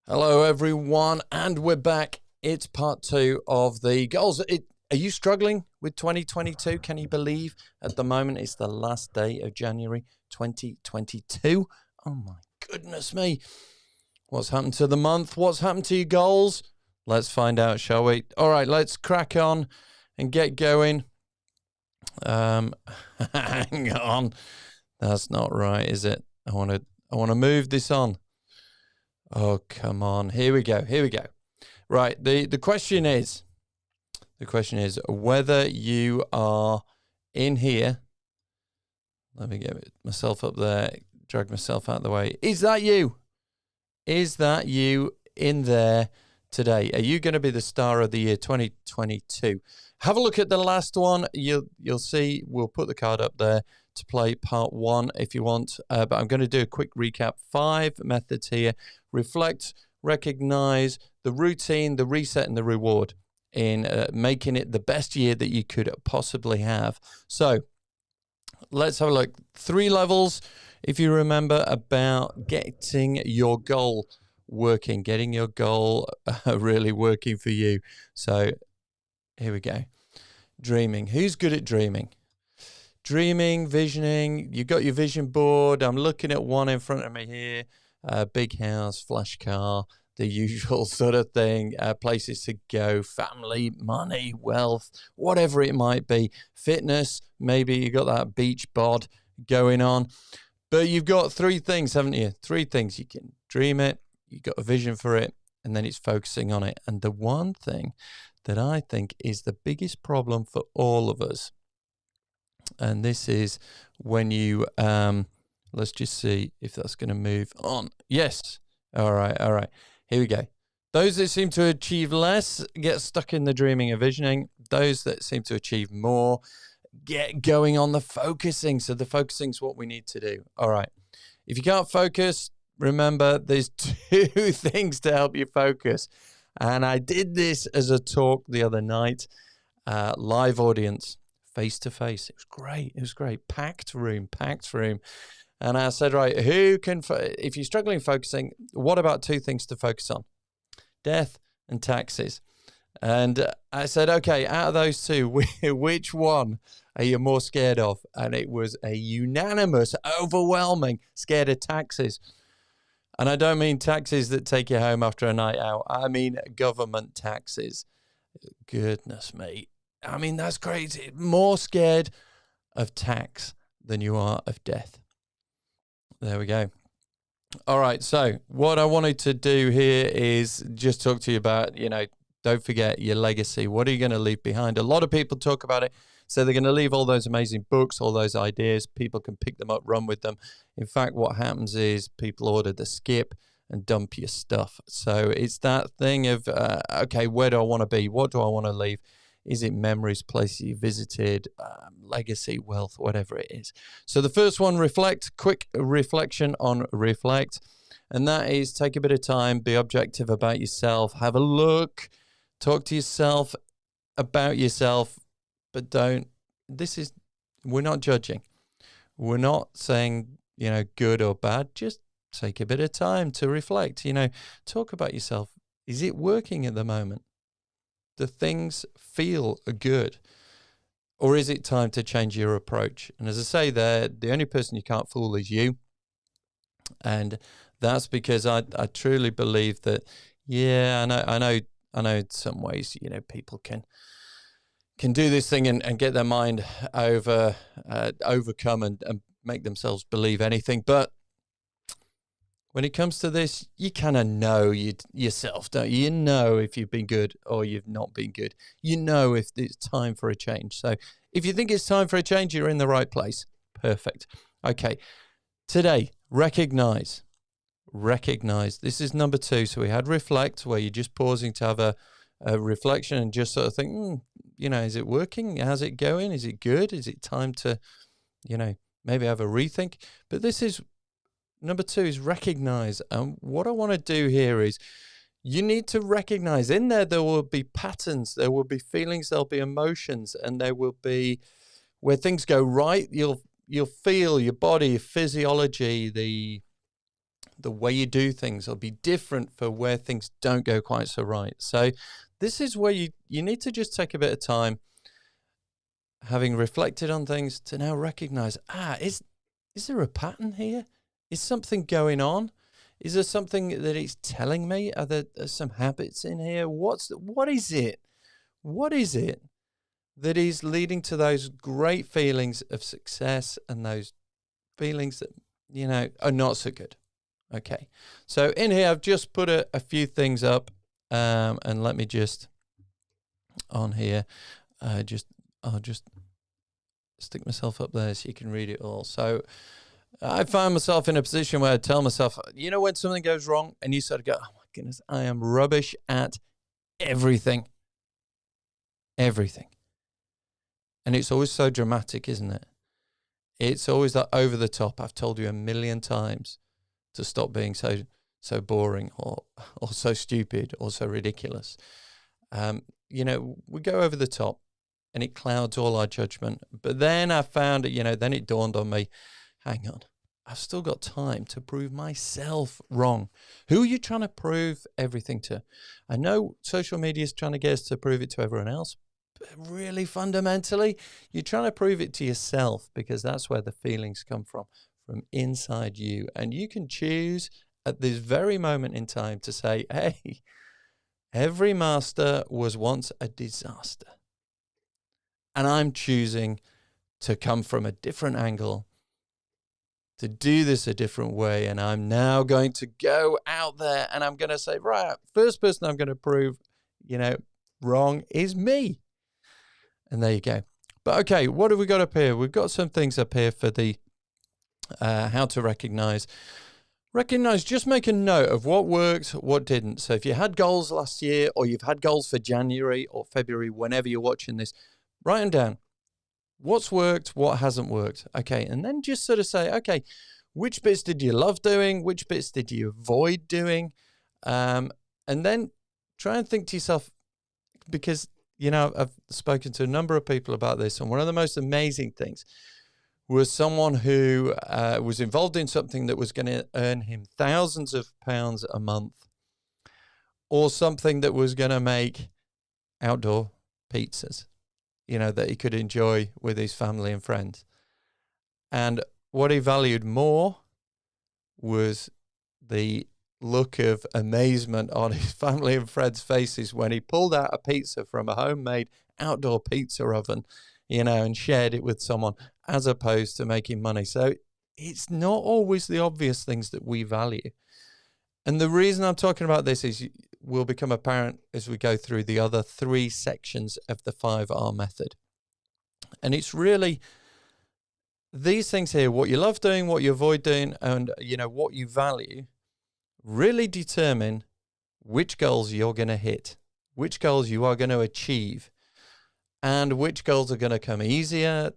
Hello, everyone, and we're back. It's part two of the goals. Are you struggling with 2022? Can you believe at the moment it's the last day of January 2022? Oh, my goodness me. What's happened to the month? What's happened to your goals? Let's find out, shall we? All right, let's crack on and get going. Hang on. That's not right, is it? I want to move this on. Oh, come on. Here we go. Right. The question is whether you are in here. Let me get myself up there, drag myself out of the way. Is that you? Is that you in there today? Are you going to be the star of the year 2022? Have a look at the last one. You'll see, we'll put the card up there to play part one if you want. But I'm going to do a quick recap. 5 methods here. Reflect, recognize the routine, the reset, and the reward in making it the best year that you could possibly have. So let's have a look. 3 levels, if you remember, about getting your goal working, getting your goal really working for you. So here we go. Dreaming. Who's good at dreaming? Dreaming, visioning. You got your vision board. I'm looking at one in front of me here. Big house, flash car, the usual sort of thing. Places to go, family, money, wealth, whatever it might be. Fitness, maybe you got that beach bod going on. But you've got 3 things, haven't you? 3 things. You can dream it, you got a vision for it, and then it's focusing on it. And the one thing that I think is the biggest problem for all of us, and this is when you, let's just see if that's going to move on. Yes. All right. Here we go. Those that seem to achieve less get stuck in the dreaming and visioning. Those that seem to achieve more get going on the focusing. So the focusing is what we need to do. All right. If you can't focus, remember there's 2 things to help you focus. And I did this as a talk the other night, live audience, face to face. It was great. Packed room. And I said, right, who can, if you're struggling focusing, what about 2 things to focus on? Death and taxes. And I said, okay, out of those 2, which one are you more scared of? And it was a unanimous, overwhelming scared of taxes. And I don't mean taxes that take you home after a night out. I mean government taxes. Goodness me. I mean, that's crazy. More scared of tax than you are of death. There we go. All right. So what I wanted to do here is just talk to you about, don't forget your legacy. What are you going to leave behind? A lot of people talk about it. So they're going to leave all those amazing books, all those ideas. People can pick them up, run with them. In fact, what happens is people order the skip and dump your stuff. So it's that thing of, okay, where do I want to be? What do I want to leave? Is it memories, places you visited, legacy, wealth, whatever it is? So the first one, reflect, quick reflection on reflect. And that is take a bit of time, be objective about yourself, have a look, talk to yourself about yourself, but we're not judging. We're not saying, good or bad. Just take a bit of time to reflect, talk about yourself. Is it working at the moment? Do things feel good? Or is it time to change your approach? And as I say there, the only person you can't fool is you. And that's because I truly believe that, I know in some ways, people can do this thing and get their mind overcome and make themselves believe anything. But when it comes to this, you kind of know yourself, don't you? You know if you've been good or you've not been good. You know if it's time for a change. So if you think it's time for a change, you're in the right place. Perfect. Okay. Today, recognize. This is number 2. So we had reflect, where you're just pausing to have a reflection and just sort of think, is it working? How's it going? Is it good? Is it time to, maybe have a rethink? But this is number 2 is recognize. And what I want to do here is you need to recognize in there will be patterns, there will be feelings, there'll be emotions, and there will be where things go right. You'll feel your body, your physiology, the the way you do things will be different for where things don't go quite so right. So this is where you need to just take a bit of time, having reflected on things, to now recognize, is there a pattern here? Is something going on? Is there something that it's telling me? Are there some habits in here? What is it? What is it that is leading to those great feelings of success and those feelings that, you know, are not so good? Okay. So in here, I've just put a few things up, and let me just, on here, I'll just stick myself up there so you can read it all. So I find myself in a position where I tell myself, you know, when something goes wrong and you sort of go, oh my goodness, I am rubbish at everything. Everything. And it's always so dramatic, isn't it? It's always that over the top. I've told you a million times to stop being so boring or so stupid or so ridiculous. You know, we go over the top and it clouds all our judgment. But then I found it, you know, then it dawned on me, hang on, I've still got time to prove myself wrong. Who are you trying to prove everything to? I know social media is trying to get us to prove it to everyone else, but really fundamentally, you're trying to prove it to yourself, because that's where the feelings come from inside you. And you can choose at this very moment in time to say, hey, every master was once a disaster. And I'm choosing to come from a different angle, to do this a different way. And I'm now going to go out there and I'm going to say, right, first person I'm going to prove, you know, wrong is me. And there you go. But okay, what have we got up here? We've got some things up here for the how to recognize. Just make a note of what worked, what didn't. So if you had goals last year, or you've had goals for January or February, whenever you're watching this, write them down. What's worked, what hasn't worked. Okay, and then just sort of say, okay, which bits did you love doing? Which bits did you avoid doing? And then try and think to yourself, because, you know, I've spoken to a number of people about this, and one of the most amazing things was someone who was involved in something that was going to earn him thousands of pounds a month, or something that was going to make outdoor pizzas, you know, that he could enjoy with his family and friends. And what he valued more was the look of amazement on his family and friends' faces when he pulled out a pizza from a homemade outdoor pizza oven, you know, and shared it with someone, as opposed to making money. So it's not always the obvious things that we value. And the reason I'm talking about this is will become apparent as we go through the other 3 sections of the 5R method. And it's really these things here, what you love doing, what you avoid doing, and, you know, what you value, really determine which goals you're going to hit, which goals you are going to achieve, and which goals are going to come easier,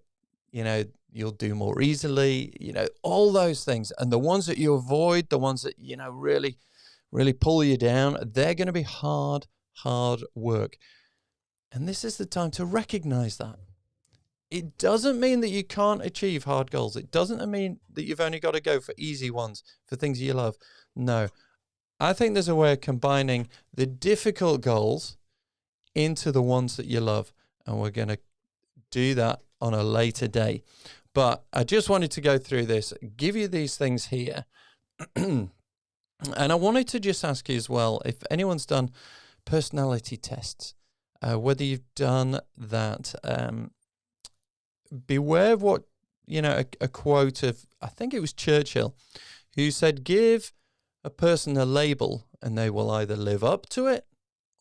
you know, you'll do more easily, you know, all those things. And the ones that you avoid, the ones that, you know, really pull you down, they're going to be hard work. And this is the time to recognize that. It doesn't mean that you can't achieve hard goals. It doesn't mean that you've only got to go for easy ones, for things you love. No, I think there's a way of combining the difficult goals into the ones that you love. And we're going to do that on a later day. But I just wanted to go through this, give you these things here. And I wanted to just ask you as well, if anyone's done personality tests, whether you've done that, beware of what, you know, a quote of, I think it was Churchill, who said, give a person a label and they will either live up to it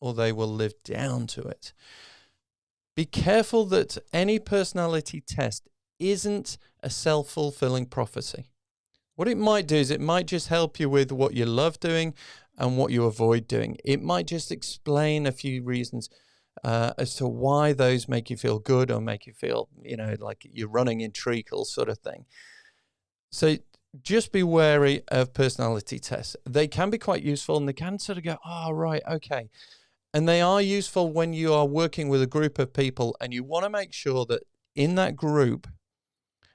or they will live down to it. Be careful that any personality test isn't a self-fulfilling prophecy. What it might do is it might just help you with what you love doing and what you avoid doing. It might just explain a few reasons as to why those make you feel good or make you feel, you know, like you're running in treacle sort of thing. So just be wary of personality tests. They can be quite useful and they can sort of go, oh, right, okay. And they are useful when you are working with a group of people and you want to make sure that in that group,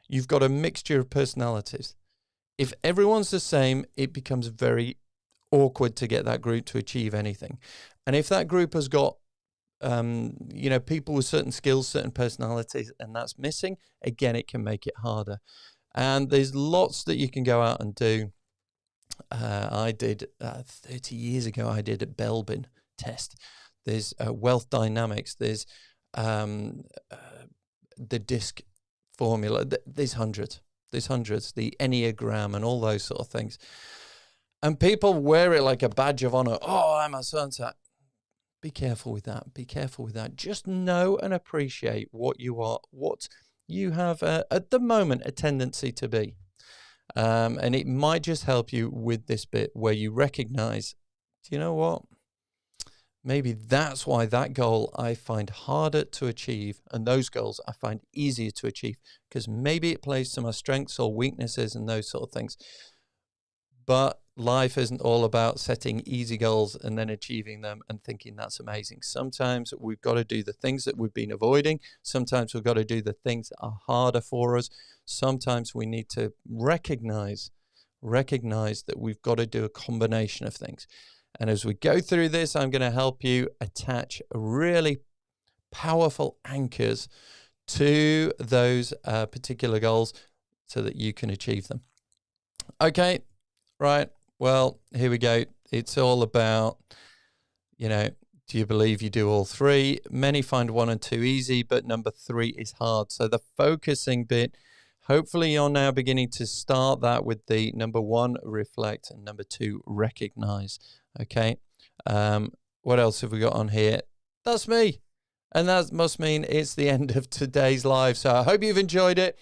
you've got a mixture of personalities. If everyone's the same, it becomes very awkward to get that group to achieve anything. And if that group has got, you know, people with certain skills, certain personalities, and that's missing, again, it can make it harder. And there's lots that you can go out and do. I did 30 years ago, I did a Belbin test. There's wealth dynamics. There's the DISC formula. There's hundreds. There's hundreds. The Enneagram and all those sort of things. And people wear it like a badge of honor. Oh, I'm a so-and-so. Be careful with that. Be careful with that. Just know and appreciate what you are, what you have at the moment a tendency to be. And it might just help you with this bit where you recognize, do you know what? Maybe that's why that goal I find harder to achieve, and those goals I find easier to achieve, because maybe it plays to my strengths or weaknesses and those sort of things. But life isn't all about setting easy goals and then achieving them and thinking that's amazing. Sometimes we've got to do the things that we've been avoiding. Sometimes we've got to do the things that are harder for us. Sometimes we need to recognize that we've got to do a combination of things. And as we go through this, I'm going to help you attach really powerful anchors to those particular goals so that you can achieve them. Okay, right. Well, here we go. It's all about, you know, do you believe you do all three? Many find 1 and 2 easy, but number 3 is hard. So the focusing bit, hopefully you're now beginning to start that with the number 1, reflect, and number 2, recognize. Okay. What else have we got on here? That's me. And that must mean it's the end of today's live. So I hope you've enjoyed it.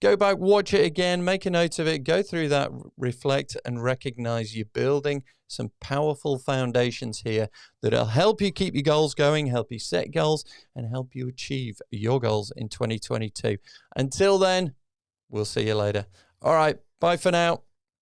Go back, watch it again, make a note of it, go through that, reflect, and recognize you're building some powerful foundations here that'll help you keep your goals going, help you set goals, and help you achieve your goals in 2022. Until then, we'll see you later. All right, bye for now.